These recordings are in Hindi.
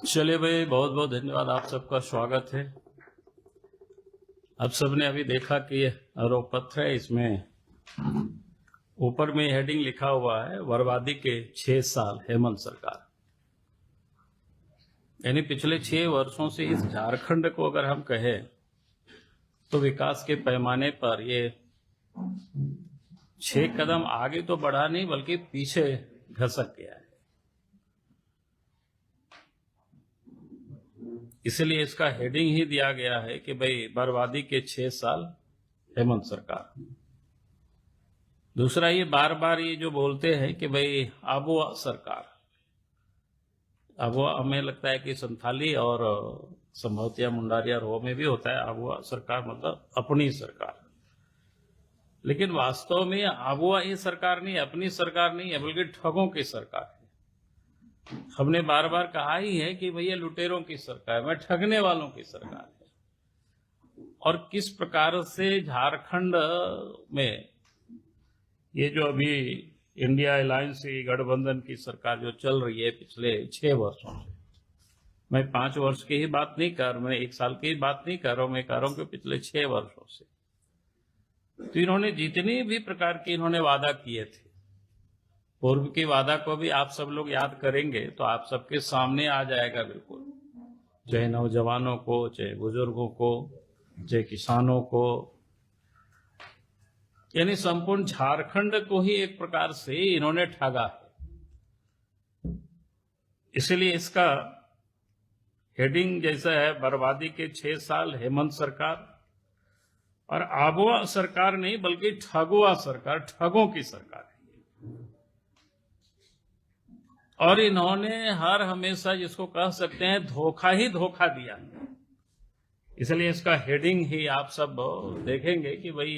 चलिए भाई, बहुत बहुत धन्यवाद। आप सबका स्वागत है। आप सबने अभी देखा कि आरोप पत्र है, इसमें ऊपर में हेडिंग लिखा हुआ है बर्बादी के 6 साल हेमंत सरकार। यानी पिछले 6 वर्षों से इस झारखंड को अगर हम कहें तो विकास के पैमाने पर ये 6 कदम आगे तो बढ़ा नहीं बल्कि पीछे घसक गया है। इसलिए इसका हेडिंग ही दिया गया है कि भाई बर्बादी के 6 साल हेमंत सरकार। दूसरा, ये बार बार ये जो बोलते हैं कि भाई आबुआ सरकार, आबुआ हमें लगता है कि संथाली और संभवतः मुंडारिया रो में भी होता है आबुआ सरकार, मतलब अपनी सरकार। लेकिन वास्तव में आबुआ ये सरकार नहीं, अपनी सरकार नहीं है, बल्कि ठगों की सरकार है। हमने बार बार कहा ही है कि भैया लुटेरों की सरकार है, ठगने वालों की सरकार है। और किस प्रकार से झारखंड में ये जो अभी इंडिया अलायंस गठबंधन की सरकार जो चल रही है पिछले 6 वर्षों से, मैं 5 वर्ष की ही बात नहीं कर, मैं 1 साल की ही बात नहीं कर रहा हूं, मैं कह रहा हूं कि पिछले 6 वर्षों से तो इन्होंने जितनी भी प्रकार के इन्होंने वादा किए थे, पूर्व की वादा को भी आप सब लोग याद करेंगे तो आप सबके सामने आ जाएगा बिल्कुल। चाहे नौजवानों को, चाहे बुजुर्गों को, चाहे किसानों को, यानी संपूर्ण झारखंड को ही एक प्रकार से इन्होंने ठगा है। इसलिए इसका हेडिंग जैसा है, बर्बादी के 6 साल हेमंत सरकार। और आबुआ सरकार नहीं बल्कि ठगुआ सरकार, ठगों की सरकार है। और इन्होंने हर हमेशा जिसको कह सकते हैं धोखा ही धोखा दिया। इसलिए इसका हेडिंग ही आप सब देखेंगे कि भाई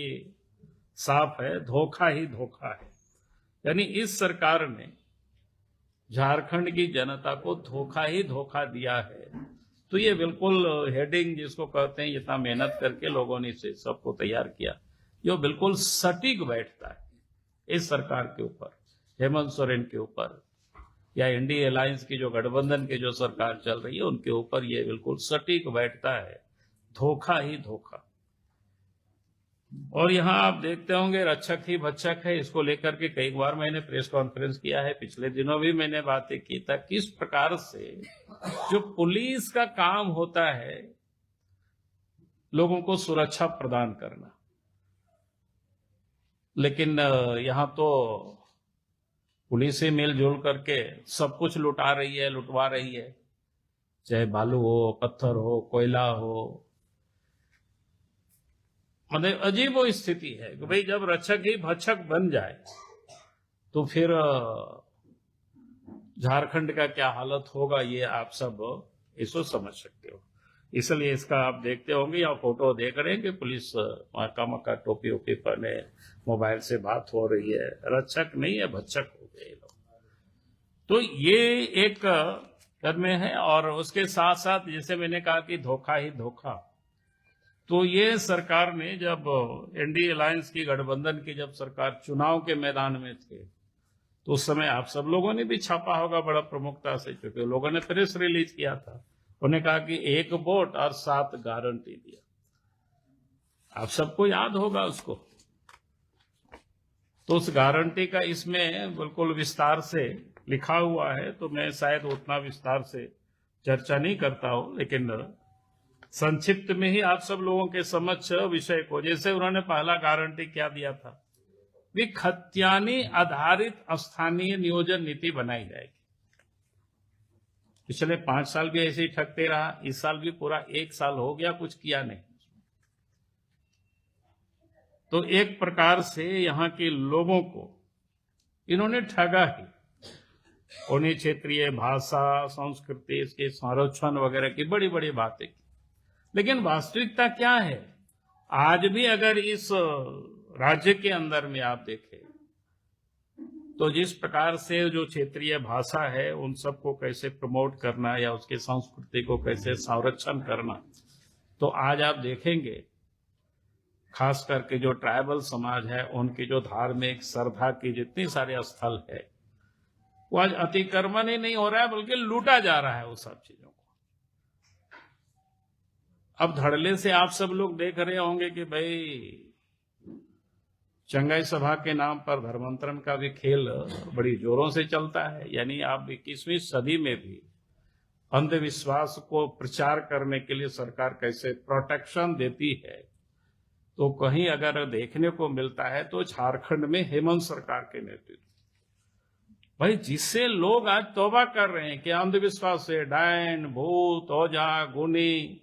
साफ है, धोखा ही धोखा है। यानी इस सरकार ने झारखंड की जनता को धोखा ही धोखा दिया है। तो ये बिल्कुल हेडिंग जिसको कहते हैं, इतना मेहनत करके लोगों ने इसे सबको तैयार किया, जो बिल्कुल सटीक बैठता है इस सरकार के ऊपर, हेमंत सोरेन के ऊपर, या इंडिया अलायंस की जो गठबंधन की जो सरकार चल रही है उनके ऊपर ये बिल्कुल सटीक बैठता है, धोखा ही धोखा। और यहां आप देखते होंगे रक्षक ही भक्षक है, इसको लेकर के कई बार मैंने प्रेस कॉन्फ्रेंस किया है, पिछले दिनों भी मैंने बातें की था किस प्रकार से जो पुलिस का काम होता है लोगों को सुरक्षा प्रदान करना, लेकिन यहां तो पुलिस ही मिलजुल करके सब कुछ लुटा रही है, लुटवा रही है, चाहे बालू हो, पत्थर हो, कोयला हो। मतलब अजीब वो स्थिति है कि भाई जब रक्षक ही भक्षक बन जाए तो फिर झारखंड का क्या हालत होगा, ये आप सब इसको समझ सकते हो। इसलिए इसका आप देखते होंगे या फोटो देख रहे हैं कि पुलिस मक्का मक्का टोपी ओपी पहने मोबाइल से बात हो रही है, रक्षक नहीं है भक्षक हो गए लोग। तो ये एक कदम है। और उसके साथ साथ जैसे मैंने कहा कि धोखा ही धोखा, तो ये सरकार ने जब इंडिया अलायंस की गठबंधन की जब सरकार चुनाव के मैदान में थे तो उस समय आप सब लोगों ने भी छापा होगा बड़ा प्रमुखता से, क्योंकि लोगों ने प्रेस रिलीज किया था। उन्होंने कहा कि 1 वोट और 7 गारंटी दिया, आप सबको याद होगा उसको। तो उस गारंटी का इसमें बिल्कुल विस्तार से लिखा हुआ है, तो मैं शायद उतना विस्तार से चर्चा नहीं करता हूं, लेकिन संक्षिप्त में ही आप सब लोगों के समक्ष विषय को, जैसे उन्होंने पहला गारंटी क्या दिया था, भी खतियानी आधारित स्थानीय नियोजन नीति बनाई जाएगी। पिछले 5 साल भी ऐसे ही ठगते रहा, इस साल भी पूरा 1 साल हो गया, कुछ किया नहीं। तो एक प्रकार से यहाँ के लोगों को इन्होंने ठगा ही। उन्हें क्षेत्रीय भाषा संस्कृति, इसके संरक्षण वगैरह की बड़ी बड़ी बातें की, लेकिन वास्तविकता क्या है? आज भी अगर इस राज्य के अंदर में आप देखें तो जिस प्रकार से जो क्षेत्रीय भाषा है उन सबको कैसे प्रमोट करना या उसके संस्कृति को कैसे संरक्षण करना, तो आज आप देखेंगे खास करके जो ट्राइबल समाज है उनकी जो धार्मिक श्रद्धा की जितनी सारे स्थल है वो आज अतिक्रमण ही नहीं हो रहा है बल्कि लूटा जा रहा है उस सब चीजों को। अब धड़ल्ले से आप सब लोग देख रहे होंगे कि भाई चंगाई सभा के नाम पर धर्मांतरण का भी खेल बड़ी जोरों से चलता है। यानी आप 21वीं सदी में भी अंधविश्वास को प्रचार करने के लिए सरकार कैसे प्रोटेक्शन देती है, तो कहीं अगर देखने को मिलता है तो झारखंड में हेमंत सरकार के नेतृत्व, भाई जिससे लोग आज तौबा कर रहे हैं कि अंधविश्वास से डायन भूत ओझा गुनी,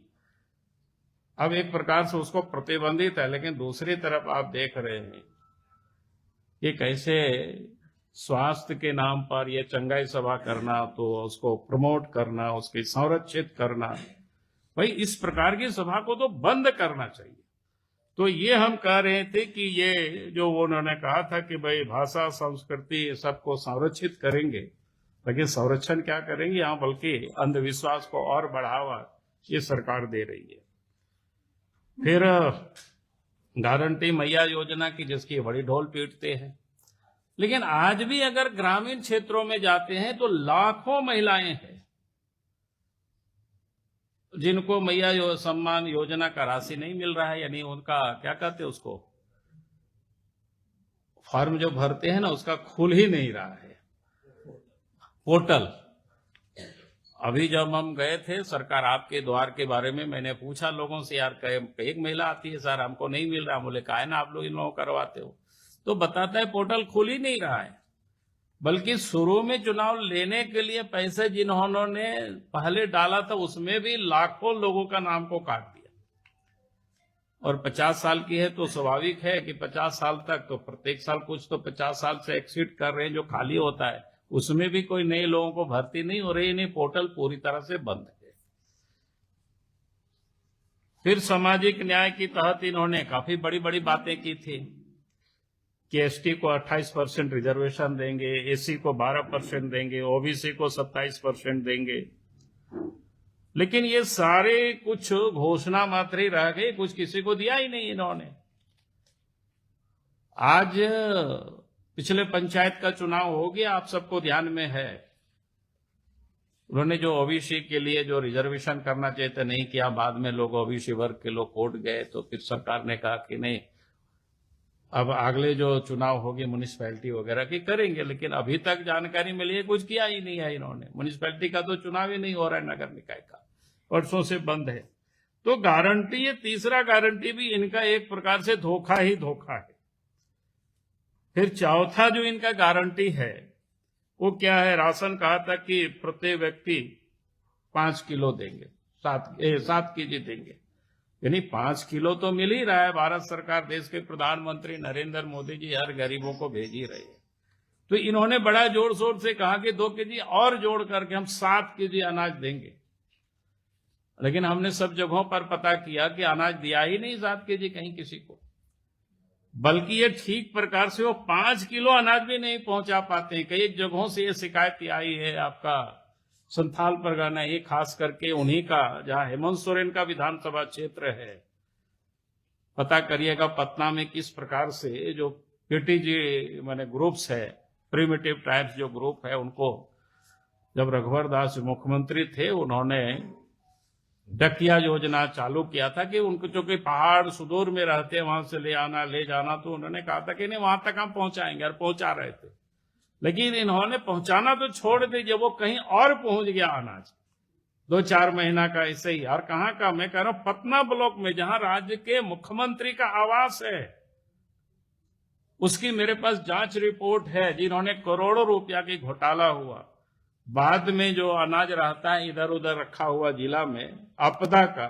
अब एक प्रकार से उसको प्रतिबंधित है, लेकिन दूसरी तरफ आप देख रहे हैं कि कैसे स्वास्थ्य के नाम पर ये चंगाई सभा करना, तो उसको प्रमोट करना, उसकी संरक्षित करना, भाई इस प्रकार की सभा को तो बंद करना चाहिए। तो ये हम कह रहे थे कि ये जो उन्होंने कहा था कि भाई भाषा संस्कृति सबको संरक्षित करेंगे, लेकिन संरक्षण क्या करेंगे यहाँ, बल्कि अंधविश्वास को और बढ़ावा ये सरकार दे रही है। फिर गारंटी मैया योजना की, जिसकी बड़ी ढोल पीटते हैं, लेकिन आज भी अगर ग्रामीण क्षेत्रों में जाते हैं तो लाखों महिलाएं हैं जिनको मैया सम्मान योजना का राशि नहीं मिल रहा है। यानी उनका क्या कहते हैं, उसको फॉर्म जो भरते हैं ना, उसका खुल ही नहीं रहा है पोर्टल। अभी जब हम गए थे सरकार आपके द्वार के बारे में, मैंने पूछा लोगों से, यार एक महिला आती है सर हमको नहीं मिल रहा। बोले काहे ना आप लोग इन लोगों करवाते हो, तो बताता है पोर्टल खुल ही नहीं रहा है। बल्कि शुरू में चुनाव लेने के लिए पैसे जिन्होंने पहले डाला था उसमें भी लाखों लोगों का नाम को काट दिया। और 50 साल की है तो स्वाभाविक है कि 50 साल तक तो प्रत्येक साल कुछ तो 50 साल से एक्सीड कर रहे हैं, जो खाली होता है उसमें भी कोई नए लोगों को भर्ती नहीं हो रही। नहीं, पोर्टल पूरी तरह से बंद है। फिर सामाजिक न्याय की तहत इन्होंने काफी बड़ी बड़ी बातें की थी कि एसटी को 28% रिजर्वेशन देंगे, एसी को 12% देंगे, ओबीसी को 27% देंगे। लेकिन ये सारे कुछ घोषणा मात्र ही रह गए, कुछ किसी को दिया ही नहीं इन्होंने। आज पिछले पंचायत का चुनाव हो गया, आप सबको ध्यान में है, उन्होंने जो ओबीसी के लिए जो रिजर्वेशन करना चाहते नहीं किया, बाद में लोग ओबीसी वर्ग के लोग कोर्ट गए, तो फिर सरकार ने कहा कि नहीं अब अगले जो चुनाव होगी म्युनिसिपैलिटी वगैरह की करेंगे। लेकिन अभी तक जानकारी मिली है कुछ किया ही नहीं है इन्होंने। म्युनिसिपैलिटी का तो चुनाव ही नहीं हो रहा है, नगर निकाय का वर्षों से बंद है। तो गारंटी, ये तीसरा गारंटी भी इनका एक प्रकार से धोखा ही धोखा है। फिर चौथा जो इनका गारंटी है वो क्या है, राशन कहा था कि प्रत्येक व्यक्ति 5 किलो देंगे, 7 केजी देंगे। यानी 5 किलो तो मिल ही रहा है, भारत सरकार देश के प्रधानमंत्री नरेंद्र मोदी जी हर गरीबों को भेज ही रहे हैं। तो इन्होंने बड़ा जोर शोर से कहा कि 2 केजी और जोड़ करके हम 7 केजी अनाज देंगे। लेकिन हमने सब जगहों पर पता किया कि अनाज दिया ही नहीं 7 केजी कहीं किसी को, बल्कि ये ठीक प्रकार से वो 5 किलो अनाज भी नहीं पहुंचा पाते हैं। कई जगहों से ये शिकायत आई है, आपका संथाल परगना, ये खास करके उन्हीं का जहां हेमंत सोरेन का विधानसभा क्षेत्र है। पता करिएगा पटना में किस प्रकार से जो पीटीजी माने ग्रुप्स है, प्रिमिटिव ट्राइब्स जो ग्रुप है, उनको जब रघुवर दास मुख्यमंत्री थे उन्होंने डकिया योजना चालू किया था कि उनको जो कि पहाड़ सुदूर में रहते हैं वहां से ले आना ले जाना, तो उन्होंने कहा था कि नहीं वहां तक हम पहुंचाएंगे, और पहुंचा रहे थे। लेकिन इन्होंने पहुंचाना तो छोड़ दीजिए, वो कहीं और पहुंच गया अनाज 2-4 महीना का ऐसे ही। और कहां का, मैं कह रहा हूं पटना ब्लॉक में जहां राज्य के मुख्यमंत्री का आवास है, उसकी मेरे पास जांच रिपोर्ट है, जिन्होंने करोड़ों रुपया की घोटाला हुआ, बाद में जो अनाज रहता है इधर उधर रखा हुआ जिला में आपदा का,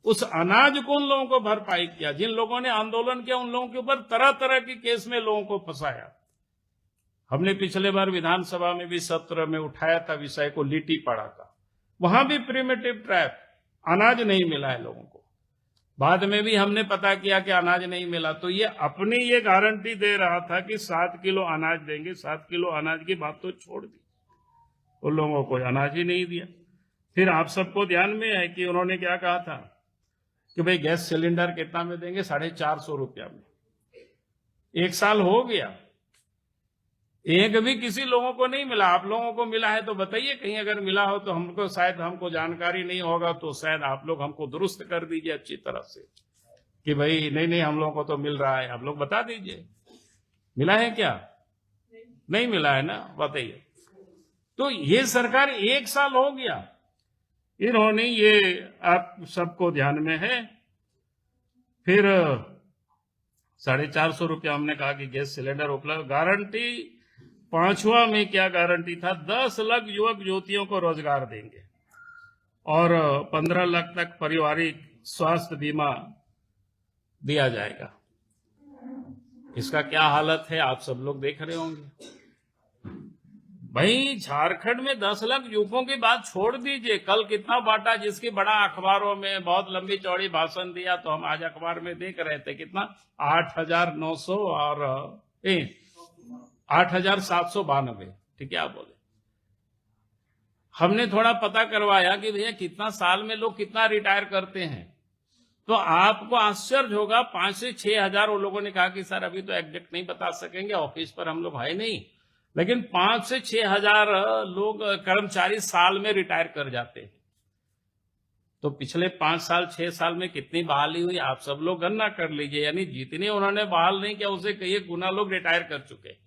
उस अनाज को उन लोगों को भरपाई किया। जिन लोगों ने आंदोलन किया उन लोगों के ऊपर तरह तरह के केस में लोगों को फंसाया। हमने पिछले बार विधानसभा में भी सत्र में उठाया था विषय को, लीटी पड़ा का, वहां भी प्रिमिटिव ट्रैप, अनाज नहीं मिला है लोगों को। बाद में भी हमने पता किया कि अनाज नहीं मिला, तो ये अपनी ये गारंटी दे रहा था कि 7 किलो अनाज देंगे। 7 किलो अनाज की बात तो छोड़ दी, उन लोगों को अनाज ही नहीं दिया। फिर आप सबको ध्यान में है कि उन्होंने क्या कहा था कि भाई गैस सिलेंडर कितना में देंगे, 450 रुपया में। 1 साल हो गया, एक भी किसी लोगों को नहीं मिला। आप लोगों को मिला है तो बताइए, कहीं अगर मिला हो तो हमको, शायद हमको जानकारी नहीं होगा तो शायद आप लोग हमको दुरुस्त कर दीजिए अच्छी तरह से कि भाई नहीं नहीं हम लोगों को तो मिल रहा है। आप लोग बता दीजिए मिला है क्या? नहीं मिला है ना, बताइए। तो ये सरकार 1 साल हो गया, इन्होंने, ये आप सबको ध्यान में है। फिर 450 रुपया हमने कहा कि गैस सिलेंडर उपलब्ध, गारंटी 5वां में क्या गारंटी था, 10 लाख युवक युवतियों को रोजगार देंगे और 15 लाख तक पारिवारिक स्वास्थ्य बीमा दिया जाएगा। इसका क्या हालत है आप सब लोग देख रहे होंगे। भाई झारखंड में 10 लाख युवकों की बात छोड़ दीजिए, कल कितना बांटा, जिसकी बड़ा अखबारों में बहुत लंबी चौड़ी भाषण दिया, तो हम आज अखबार में देख रहे थे कितना, 8,900 और 8,792, ठीक है आप बोले। हमने थोड़ा पता करवाया कि भैया कितना साल में लोग कितना रिटायर करते हैं, तो आपको आश्चर्य होगा 5 से 6 हजार। वो लोगों ने कहा कि सर अभी तो एग्जैक्ट नहीं बता सकेंगे, ऑफिस पर हम लोग है नहीं, लेकिन 5 से 6 हजार लोग कर्मचारी साल में रिटायर कर जाते हैं। तो पिछले 5 साल 6 साल में कितनी बहाली हुई आप सब लोग गणना कर लीजिए, यानी जितने उन्होंने बहाल नहीं किया उसे कई गुना लोग रिटायर कर चुके हैं।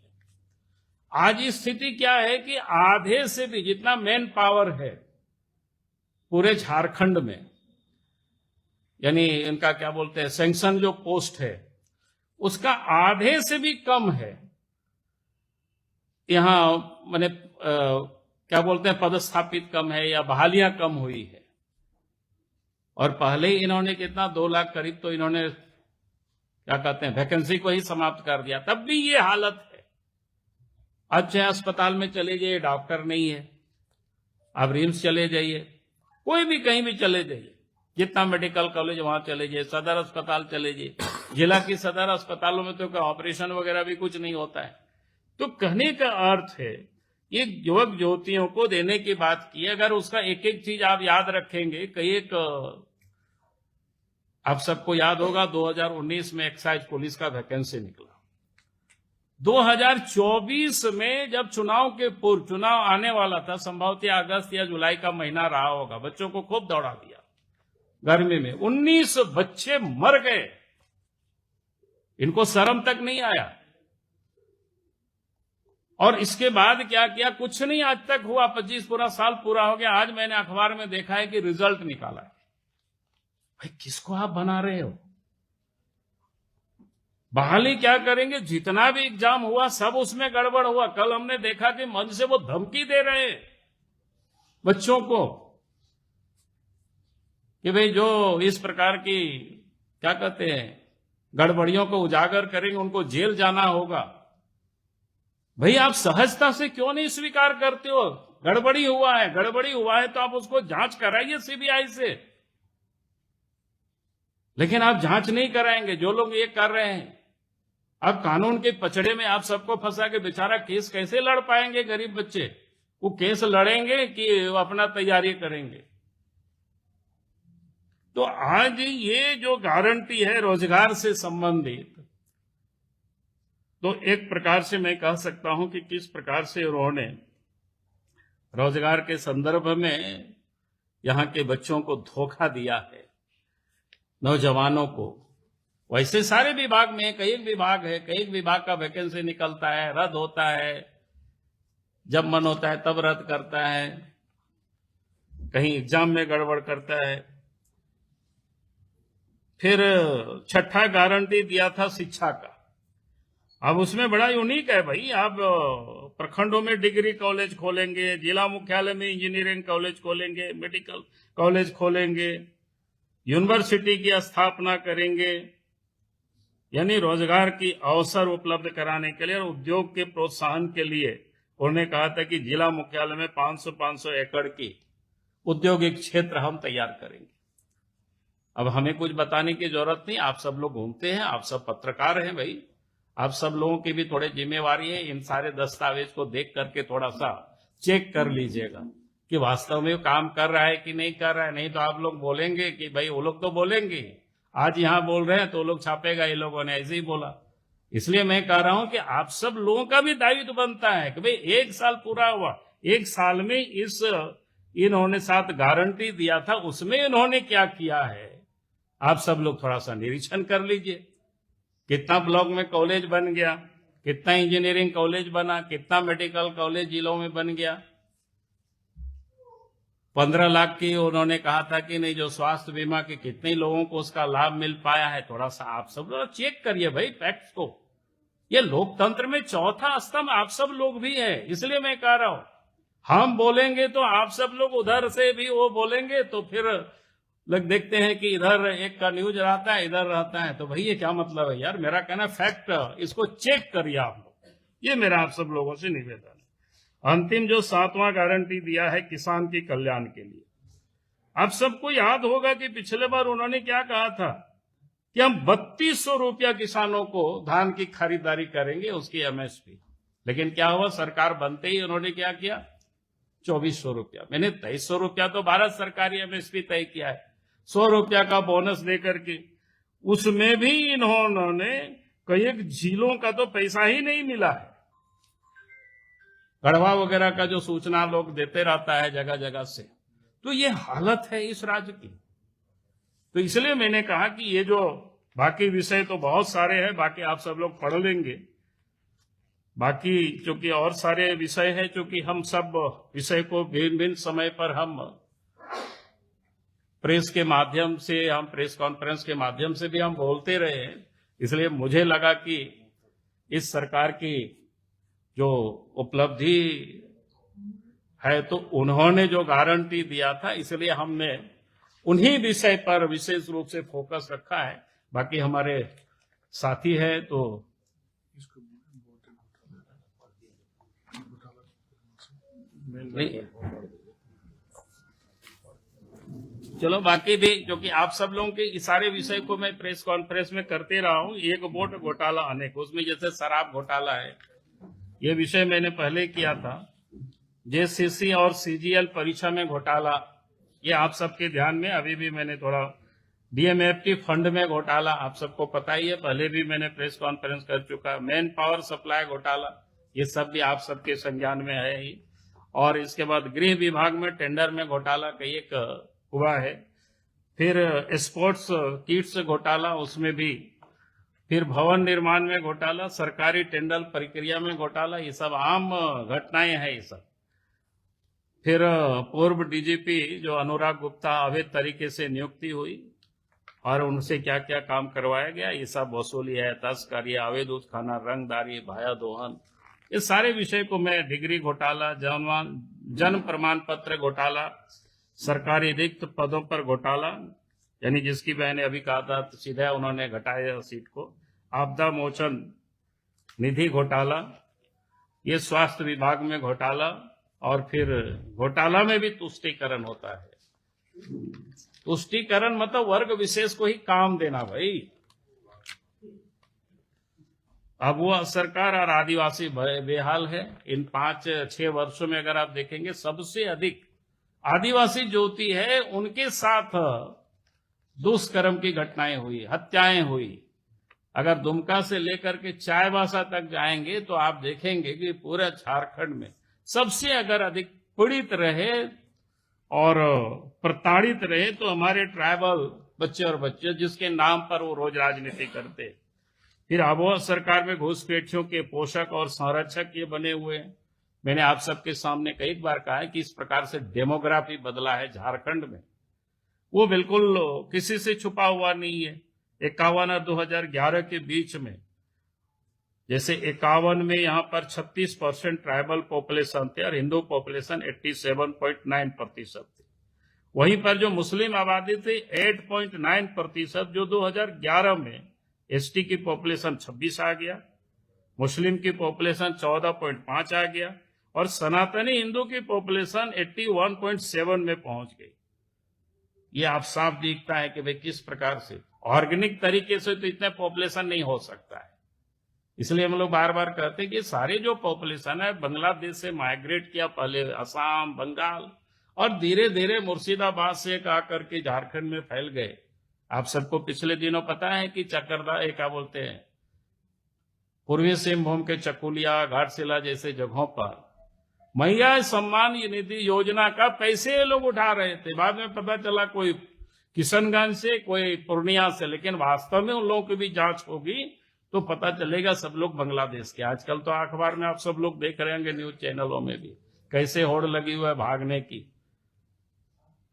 आज स्थिति क्या है कि आधे से भी जितना मैन पावर है पूरे झारखंड में, यानी इनका क्या बोलते हैं सैंक्शन जो पोस्ट है, उसका आधे से भी कम है यहां, माने क्या बोलते हैं पदस्थापित कम है या बहालियां कम हुई है। और पहले ही इन्होंने कितना 2 लाख करीब तो इन्होंने क्या कहते हैं वैकेंसी को ही समाप्त कर दिया, तब भी ये हालत है। अच्छे अस्पताल में चले जाइए डॉक्टर नहीं है, आप रिम्स चले जाइए, कोई भी कहीं भी चले जाइए, जितना मेडिकल कॉलेज वहां चले जाइए, सदर अस्पताल चले जाइए, जिला की सदर अस्पतालों में तो ऑपरेशन वगैरह भी कुछ नहीं होता है। तो कहने का अर्थ है ये युवक युवतियों को देने की बात की, अगर उसका एक एक चीज आप याद रखेंगे, कई एक आप सबको याद होगा 2019 में एक्साइज पुलिस का वैकेंसी निकला। 2024 में जब चुनाव के पूर्व चुनाव आने वाला था, संभवतः अगस्त या जुलाई का महीना रहा होगा, बच्चों को खूब दौड़ा दिया गर्मी में, 19 बच्चे मर गए, इनको शर्म तक नहीं आया। और इसके बाद क्या किया, कुछ नहीं आज तक हुआ, 25 पूरा साल पूरा हो गया। आज मैंने अखबार में देखा है कि रिजल्ट निकाला है। भाई किसको आप बना रहे हो? बहाली क्या करेंगे? जितना भी एग्जाम हुआ सब उसमें गड़बड़ हुआ। कल हमने देखा कि मंच से वो धमकी दे रहे हैं बच्चों को कि भाई जो इस प्रकार की क्या कहते हैं गड़बड़ियों को उजागर करेंगे उनको जेल जाना होगा। भाई आप सहजता से क्यों नहीं स्वीकार करते हो? गड़बड़ी हुआ है तो आप उसको जांच कराइए सीबीआई से, लेकिन आप जांच नहीं कराएंगे। जो लोग ये कर रहे हैं, अब कानून के पचड़े में आप सबको फंसा के बेचारा केस कैसे लड़ पाएंगे गरीब बच्चे? वो केस लड़ेंगे कि अपना तैयारी करेंगे? तो आज ये जो गारंटी है रोजगार से संबंधित, तो एक प्रकार से मैं कह सकता हूं कि किस प्रकार से उन्होंने रोजगार के संदर्भ में यहां के बच्चों को धोखा दिया है, नौजवानों को। वैसे सारे विभाग में कई विभाग है, कई विभाग का वैकेंसी निकलता है, रद्द होता है, जब मन होता है तब रद्द करता है, कहीं एग्जाम में गड़बड़ करता है। फिर छठा गारंटी दिया था शिक्षा का। अब उसमें बड़ा यूनिक है भाई, आप प्रखंडों में डिग्री कॉलेज खोलेंगे, जिला मुख्यालय में इंजीनियरिंग कॉलेज खोलेंगे, मेडिकल कॉलेज खोलेंगे, यूनिवर्सिटी की स्थापना करेंगे, यानी रोजगार की अवसर उपलब्ध कराने के लिए और उद्योग के प्रोत्साहन के लिए उन्होंने कहा था कि जिला मुख्यालय में 500 एकड़ की औद्योगिक क्षेत्र हम तैयार करेंगे। अब हमें कुछ बताने की जरूरत नहीं, आप सब लोग घूमते हैं, आप सब पत्रकार हैं भाई, आप सब लोगों की भी थोड़ी जिम्मेवारी है इन सारे दस्तावेज को देख करके थोड़ा सा चेक कर लीजिएगा कि वास्तव में काम कर रहा है कि नहीं कर रहा है। नहीं तो आप लोग बोलेंगे कि भाई वो लोग तो बोलेंगे, आज यहां बोल रहे हैं तो वो लोग छापेगा, ये लोगों ने ऐसे ही बोला, इसलिए मैं कह रहा हूं कि आप सब लोगों का भी दायित्व बनता है कि भाई 1 साल पूरा हुआ, 1 साल में इन्होंने साथ गारंटी दिया था, उसमें इन्होंने क्या किया है, आप सब लोग थोड़ा सा निरीक्षण कर लीजिए। कितना ब्लॉक में कॉलेज बन गया, कितना इंजीनियरिंग कॉलेज बना, कितना मेडिकल कॉलेज जिलों में बन गया। 15 लाख की उन्होंने कहा था कि नहीं, जो स्वास्थ्य बीमा के कितने लोगों को उसका लाभ मिल पाया है, थोड़ा सा आप सब लोग चेक करिए भाई फैक्ट्स को। ये लोकतंत्र में चौथा स्तंभ आप सब लोग भी है। इसलिए मैं कह रहा हूं, हम बोलेंगे तो आप सब लोग उधर से भी वो बोलेंगे, तो फिर लोग देखते हैं कि इधर एक का न्यूज रहता है, इधर रहता है, तो भाई ये क्या मतलब है यार। मेरा कहना फैक्ट, इसको चेक करिए आप लोग, ये मेरा आप सब लोगों से निवेदन है। अंतिम जो 7वां गारंटी दिया है किसान के कल्याण के लिए, आप सबको याद होगा कि पिछले बार उन्होंने क्या कहा था कि हम 3200 रुपया किसानों को धान की खरीदारी करेंगे, उसकी एमएसपी। लेकिन क्या हुआ, सरकार बनते ही उन्होंने क्या किया, 2400 रुपया। मैंने 2300 रुपया तो भारत सरकार ही एमएसपी तय किया है, 100 रुपया का बोनस देकर के। उसमें भी इन्होंने कई जिलों का तो पैसा ही नहीं मिला है। गढ़वा वगैरह का जो सूचना लोग देते रहता है जगह जगह से, तो ये हालत है इस राज्य की। तो इसलिए मैंने कहा कि ये जो बाकी विषय तो बहुत सारे हैं, बाकी आप सब लोग पढ़ लेंगे। बाकी चूंकि और सारे विषय है, चूंकि हम सब विषय को भिन्न भिन्न समय पर हम प्रेस के माध्यम से, हम प्रेस कॉन्फ्रेंस के माध्यम से भी हम बोलते रहे हैं, इसलिए मुझे लगा कि इस सरकार की जो उपलब्धि है, तो उन्होंने जो गारंटी दिया था, इसलिए हमने उन्हीं विषय पर विशेष रूप से फोकस रखा है। बाकी हमारे साथी है तो नहीं, चलो बाकी भी, क्योंकि आप सब लोगों के इशारे विषय को मैं प्रेस कॉन्फ्रेंस में करते रहा हूं। एक वोट घोटाला अनेक, उसमें जैसे शराब घोटाला है, ये विषय मैंने पहले किया था। जेसीसी और सीजीएल परीक्षा में घोटाला, ये आप सबके ध्यान में, अभी भी मैंने थोड़ा डीएमएफटी फंड में घोटाला, आप सबको पता ही है, पहले भी मैंने प्रेस कॉन्फ्रेंस कर चुका। मैन पावर सप्लाई घोटाला, ये सब भी आप सबके संज्ञान में है ही। और इसके बाद गृह विभाग में टेंडर में घोटाला कई एक हुआ है। फिर स्पोर्ट्स किट्स घोटाला, उसमें भी। फिर भवन निर्माण में घोटाला, सरकारी टेंडर प्रक्रिया में घोटाला, ये सब आम घटनाएं हैं ये सब। फिर पूर्व डीजीपी जो अनुराग गुप्ता अवैध तरीके से नियुक्ति हुई और उनसे क्या क्या काम करवाया गया, ये सब वसूली है, तस्करी, अवैध उत्खनन, रंगदारी, भाया दोहन, ये सारे विषय को मैं, डिग्री घोटाला, जन्म प्रमाण पत्र घोटाला, सरकारी रिक्त पदों पर घोटाला, यानी जिसकी मैंने अभी कहा था तो सीधा उन्होंने घटाया सीट को, आपदा मोचन निधि घोटाला, ये स्वास्थ्य विभाग में घोटाला। और फिर घोटाला में भी तुष्टीकरण होता है। तुष्टीकरण मतलब वर्ग विशेष को ही काम देना भाई। अब वो सरकार और आदिवासी बेहाल है। इन 5-6 वर्षों में अगर आप देखेंगे, सबसे अधिक आदिवासी ज्योति है, उनके साथ दुष्कर्म की घटनाएं हुई, हत्याएं हुई। अगर दुमका से लेकर के चाईबासा तक जाएंगे तो आप देखेंगे कि पूरे झारखंड में सबसे अगर अधिक पीड़ित रहे और प्रताड़ित रहे तो हमारे ट्राइबल बच्चे और बच्चे, जिसके नाम पर वो रोज राजनीति करते। फिर आबोह सरकार में घुसपैठियों के पोषक और संरक्षक ये बने हुए हैं। मैंने आप सबके सामने कई बार कहा है कि इस प्रकार से डेमोग्राफी बदला है झारखंड में, वो बिल्कुल किसी से छुपा हुआ नहीं है। 51 और 2011 के बीच में, जैसे 51 में यहाँ पर 36% ट्राइबल पॉपुलेशन थे और हिंदू पॉपुलेशन 87.9% थी। वहीं पर जो मुस्लिम आबादी थी 8.9%, जो 2011 में एसटी की पॉपुलेशन 26 आ गया, मुस्लिम की पॉपुलेशन 14.5 आ गया और सनातनी हिंदू की पॉपुलेशन 81.7 में पहुंच गई। ये आप साफ दिखता है कि भाई किस प्रकार से ऑर्गेनिक तरीके से तो इतना पॉपुलेशन नहीं हो सकता है। इसलिए हम लोग बार बार कहते हैं कि सारे जो पॉपुलेशन है बांग्लादेश से माइग्रेट किया, पहले असम, बंगाल, और धीरे धीरे मुर्शिदाबाद से आकर के झारखंड में फैल गए। आप सबको पिछले दिनों पता है कि चकरदा, क्या बोलते हैं, पूर्वी सिंहभूम के चकुलिया, घाटशिला जैसे जगहों पर महिला सम्मान निधि योजना का पैसे ये लोग उठा रहे थे। बाद में पता चला कोई किशनगंज से, कोई पूर्णिया से, लेकिन वास्तव में उन लोगों की भी जांच होगी तो पता चलेगा सब लोग बांग्लादेश के। आजकल तो अखबार में आप सब लोग देख रहे होंगे, न्यूज चैनलों में भी कैसे होड़ लगी हुई है भागने की।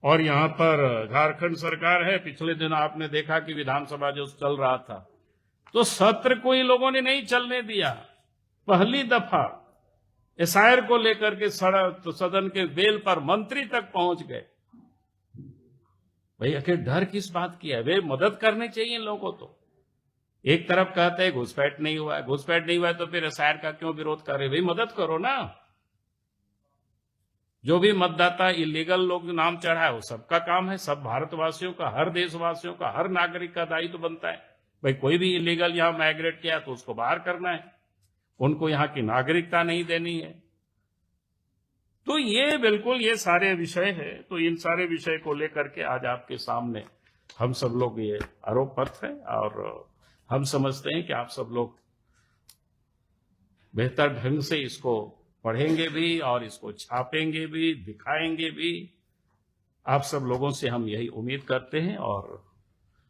और यहां पर झारखंड सरकार है, पिछले दिन आपने देखा कि विधानसभा जो चल रहा था तो सत्र को इन लोगों ने नहीं चलने दिया। पहली दफा एसआईआर को लेकर के तो सदन के बेल पर मंत्री तक पहुंच गए। भाई आखिर डर किस बात की है? वे मदद करनी चाहिए इन लोगों को। तो एक तरफ कहते हैं घुसपैठ नहीं हुआ है, घुसपैठ नहीं हुआ है तो फिर एसआईआर का क्यों विरोध कर रहे? भाई मदद करो ना। जो भी मतदाता इलीगल लोग नाम चढ़ा है वो सबका काम है, सब भारतवासियों का, हर देशवासियों का, हर नागरिक का दायित्व बनता है। भाई कोई भी इलीगल यहां माइग्रेट किया तो उसको बाहर करना है, उनको यहां की नागरिकता नहीं देनी है। तो ये बिल्कुल ये सारे विषय है। तो इन सारे विषय को लेकर के आज आपके सामने हम सब लोग ये आरोप पत्र है, और हम समझते हैं कि आप सब लोग बेहतर ढंग से इसको पढ़ेंगे भी और इसको छापेंगे भी, दिखाएंगे भी। आप सब लोगों से हम यही उम्मीद करते हैं, और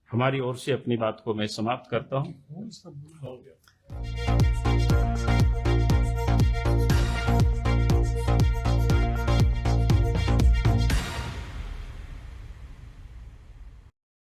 हमारी ओर से अपनी बात को मैं समाप्त करता हूं।